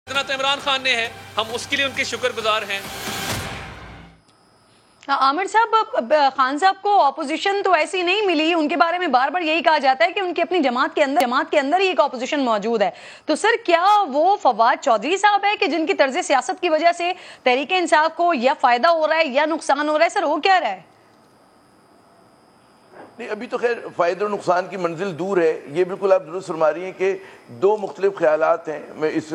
تو عمران خان نے ہے, ہم اس کے لیے ان کے شکر گزار ہیں. عامر صاحب, خان صاحب کو اپوزیشن تو ایسی نہیں ملی, ان کے بارے میں بار بار یہی کہا جاتا ہے کہ ان کی اپنی جماعت کے اندر ہی ایک اپوزیشن موجود ہے. تو سر کیا وہ فواد چودھری صاحب ہے کہ جن کی طرز سیاست کی وجہ سے تحریک انصاف کو یا فائدہ ہو رہا ہے یا نقصان ہو رہا ہے؟ سر وہ کیا رہا ہے؟ نہیں, ابھی تو خیر فائدہ و نقصان کی منزل دور ہے. یہ بالکل آپ درست فرما رہی ہیں کہ دو مختلف خیالات ہیں میں اس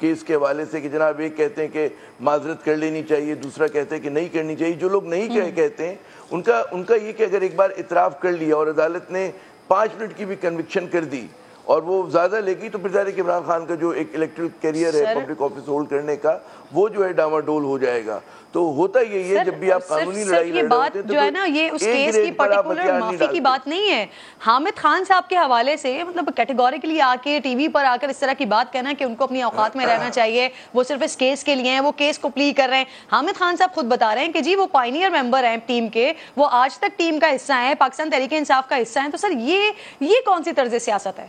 کیس کے حوالے سے, کہ جناب ایک کہتے ہیں کہ معذرت کر لینی چاہیے, دوسرا کہتے ہیں کہ نہیں کرنی چاہیے. جو لوگ نہیں کہتے ہیں ان کا یہ کہ اگر ایک بار اعتراف کر لیا اور عدالت نے 5 منٹ کی بھی کنوکشن کر دی اور وہ زیادہ لے گی, تو پھر ظاہر ہے کہ عمران خان کا جو ایک الیکٹرل کیریئر ہے پبلک آفس ہولڈ کرنے کا, وہ جو ہے ڈاواڈول ہو جائے گا. تو ہوتا یہی ہے جب بھی آپ قانونی لڑائی لڑ رہے ہوتے ہیں جو ہے نا, یہ اس کیس کی پرٹیکولر معافی کی بات نہیں ہے. حامد خان صاحب کے حوالے سے مطلب کیٹیگوریکلی آ کے ٹی وی پر آ کر اس طرح کی بات کہنا کہ ان کو اپنی اوقات میں رہنا چاہیے, وہ صرف اس کیس کے لیے ہیں, وہ کیس کو پلی کر رہے ہیں. حامد خان صاحب خود بتا رہے ہیں کہ جی وہ پائنیئر ممبر ہیں ٹیم کے, وہ آج تک ٹیم کا حصہ ہیں, پاکستان تحریک انصاف کا حصہ ہیں. تو سر یہ کون سی طرز سیاست ہے؟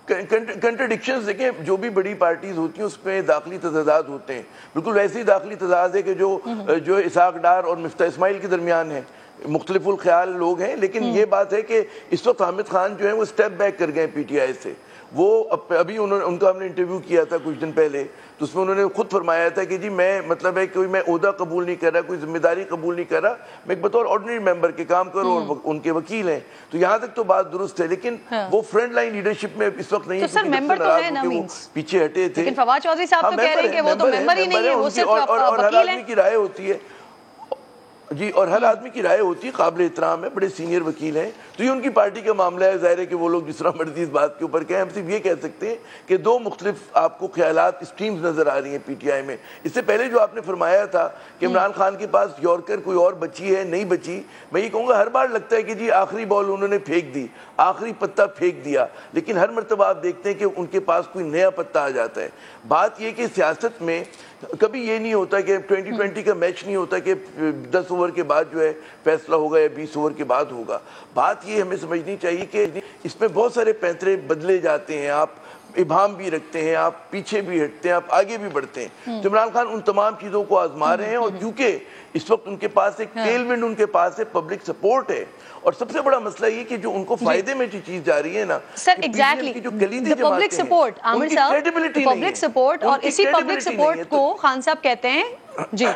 کنٹرڈکشنز دیکھیں, جو بھی بڑی پارٹیز ہوتی ہیں اس میں داخلی تضادات ہوتے ہیں. بالکل ویسے ہی داخلی تضاد ہے کہ جو اسحاق ڈار اور مفتاح اسماعیل کے درمیان ہے. مختلف الخیال لوگ ہیں, لیکن یہ بات ہے کہ اس وقت حامد خان جو ہیں وہ سٹیپ بیک کر گئے پی ٹی آئی سے. وہ ابھی ان کا ہم نے انٹرویو کیا تھا کچھ دن پہلے, تو اس میں انہوں نے خود فرمایا تھا کہ جی میں مطلب ہے کوئی میں عہدہ قبول نہیں کر رہا, کوئی ذمہ داری قبول نہیں کر رہا, میں ایک بطور آرڈنری ممبر کے کام کروں اور ان کے وکیل ہیں. تو یہاں تک تو بات درست ہے, لیکن وہ فرنٹ لائن لیڈرشپ میں اس وقت نہیں ہے, سر ممبر تو ہے نا, پیچھے ہٹے تھے. لیکن فواد چودھری صاحب تو کہہ رہے ہیں کہ وہ تو ممبر ہی نہیں ہے, وہ صرف وکیل ہیں. کی رائے ہوتی ہے جی, اور ہر آدمی کی رائے ہوتی ہے, قابل احترام ہے, بڑے سینئر وکیل ہیں. تو یہ ان کی پارٹی کا معاملہ ہے, ظاہر ہے کہ وہ لوگ جس طرح مرضی اس بات کے اوپر کہیں. ہم صرف یہ کہہ سکتے ہیں کہ دو مختلف آپ کو خیالات اسٹریمز نظر آ رہی ہیں پی ٹی آئی میں. اس سے پہلے جو آپ نے فرمایا تھا کہ عمران خان کے پاس یورکر کوئی اور بچی ہے نہیں بچی, میں یہ کہوں گا ہر بار لگتا ہے کہ جی آخری بال انہوں نے پھینک دی, آخری پتا پھینک دیا, لیکن ہر مرتبہ آپ دیکھتے ہیں کہ ان کے پاس کوئی نیا پتا آ جاتا ہے. بات یہ کہ سیاست میں کبھی یہ نہیں ہوتا کہ 2020 کا میچ نہیں ہوتا کہ 10 اوور کے بعد جو ہے فیصلہ ہوگا یا 20 اوور کے بعد ہوگا. بات یہ ہمیں سمجھنی چاہیے کہ اس میں بہت سارے پینترے بدلے جاتے ہیں, آپ ابہام بھی رکھتے ہیں, آپ پیچھے بھی ہٹتے ہیں, آپ آگے بھی بڑھتے ہیں. تو عمران خان ان تمام چیزوں کو آزما رہے ہیں, اور کیونکہ اس وقت ان کے پاس ایک ٹیل ونڈ ان کے پاس ہے, پبلک سپورٹ ہے. اور سب سے بڑا مسئلہ یہ کہ جو ان کو فائدے میں جو چیز جا رہی ہے نا, سر ایگزیکٹلی جو کلیدی جماعتیں ہیں, سپورٹ, عامر صاحب پبلک سپورٹ, اور اسی پبلک سپورٹ کو خان صاحب کہتے ہیں جی,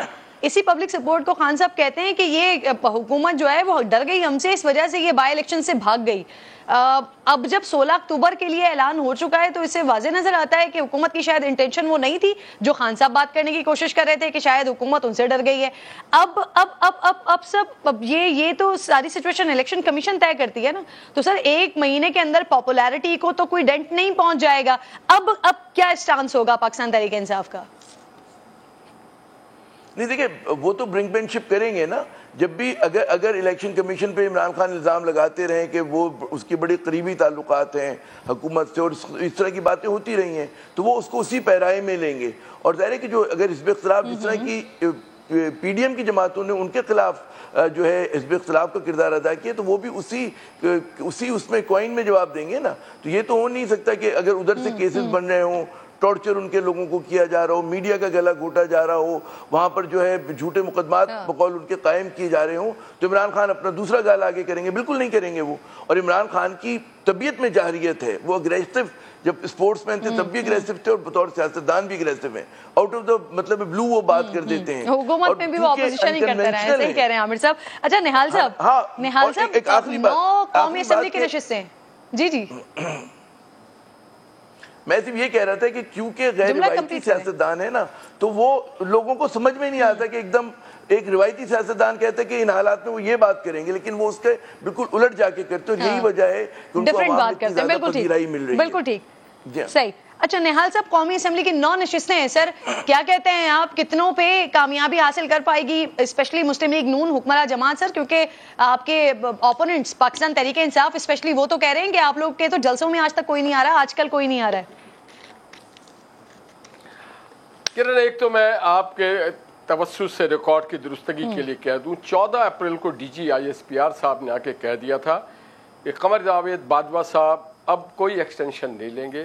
اسی پبلک سپورٹ کو خان صاحب کہتے ہیں کہ یہ حکومت جو ہے وہ ڈر گئی ہم سے, اس وجہ سے یہ بائی الیکشن سے بھاگ گئی. اب جب 16 اکتوبر کے لیے اعلان ہو چکا ہے تو اس سے واضح نظر آتا ہے کہ حکومت کی شاید انٹینشن وہ نہیں تھی جو خان صاحب بات کرنے کی کوشش کر رہے تھے, کہ شاید حکومت ان سے ڈر گئی ہے. اب یہ تو ساری سچویشن الیکشن کمیشن طے کرتی ہے نا. تو سر 1 مہینے کے اندر پاپولیرٹی کو تو کوئی ڈینٹ نہیں پہنچ جائے گا. اب کیا اسٹانس ہوگا پاکستان تحریک انصاف کا؟ نہیں دیکھیں, وہ تو برنک بین شپ کریں گے نا. جب بھی اگر الیکشن کمیشن پہ عمران خان الزام لگاتے رہیں کہ وہ اس کی بڑی قریبی تعلقات ہیں حکومت سے اور اس طرح کی باتیں ہوتی رہی ہیں, تو وہ اس کو اسی پیرائے میں لیں گے. اور ظاہر ہے کہ جو اگر حزب اختلاف جس طرح کی پی ڈی ایم کی جماعتوں نے ان کے خلاف جو ہے حزب اختلاف کا کردار ادا کیا, تو وہ بھی اسی اس میں کوائن میں جواب دیں گے نا. تو یہ تو ہو نہیں سکتا کہ اگر ادھر سے کیسز بن رہے ہوں, ٹارچر ان کے لوگوں کو کیا جا رہا ہو, میڈیا کا گلا گھوٹا جا رہا ہو, وہاں پر جو ہے جھوٹے مقدمات بقول ان کے قائم کیے جا رہے ہوں, تو عمران خان اپنا دوسرا گال آگے کریں گے؟ بالکل نہیں کریں گے وہ. اور عمران خان کی طبیعت میں جاہریت ہے, وہ اگریسو, جب اسپورٹس مین تھے تب بھی اگریسو تھے اور بطور سیاستدان بھی اگریسو ہیں. آؤٹ آف دا مطلب بلو وہ بات کر دیتے ہیں, حکومت میں بھی وہ اپوزیشن ہی کرتے رہے ہیں. صحیح کہہ رہے ہیں عامر صاحب. اچھا نہال صاحب ایک آخری بات, 9 قومی اسمبلی کی نشستیں, جی میں صرف یہ کہہ رہا تھا کہ کیونکہ غیر روایتی سیاستدان ہے نا, تو وہ لوگوں کو سمجھ میں نہیں آتا کہ ایک دم ایک روایتی سیاستدان کہتے ہیں کہ ان حالات میں وہ یہ بات کریں گے, لیکن وہ اس کے بالکل الٹ جا کے کرتے ہیں, اور یہی وجہ ہے کہ ان کو عوام میں اتنی زیادہ پذیرائی مل رہی ہے. بالکل ٹھیک, صحیح. اچھا نہال صاحب, قومی اسمبلی کی 9 نشستیں ہیں سر, کیا کہتے ہیں آپ, کتنوں پہ کامیابی حاصل کر پائے گی اسپیشلی مسلم لیگ نون حکمراں جماعت سر؟ کیونکہ آپ کے اوپوننٹس پاکستان تحریک انصاف اسپیشلی وہ تو کہہ رہے ہیں کہ آپ لوگ کے تو جلسوں میں آج تک کوئی نہیں آ رہا, آج کل کوئی نہیں آ رہا ہے. ایک تو میں آپ کے توسط سے ریکارڈ کی درستگی کے لیے کہہ دوں, 14 اپریل کو D G I S P R صاحب نے آ کے کہہ دیا تھا کہ قمر جاوید باجوہ صاحب اب کوئی ایکسٹینشن نہیں لیں گے,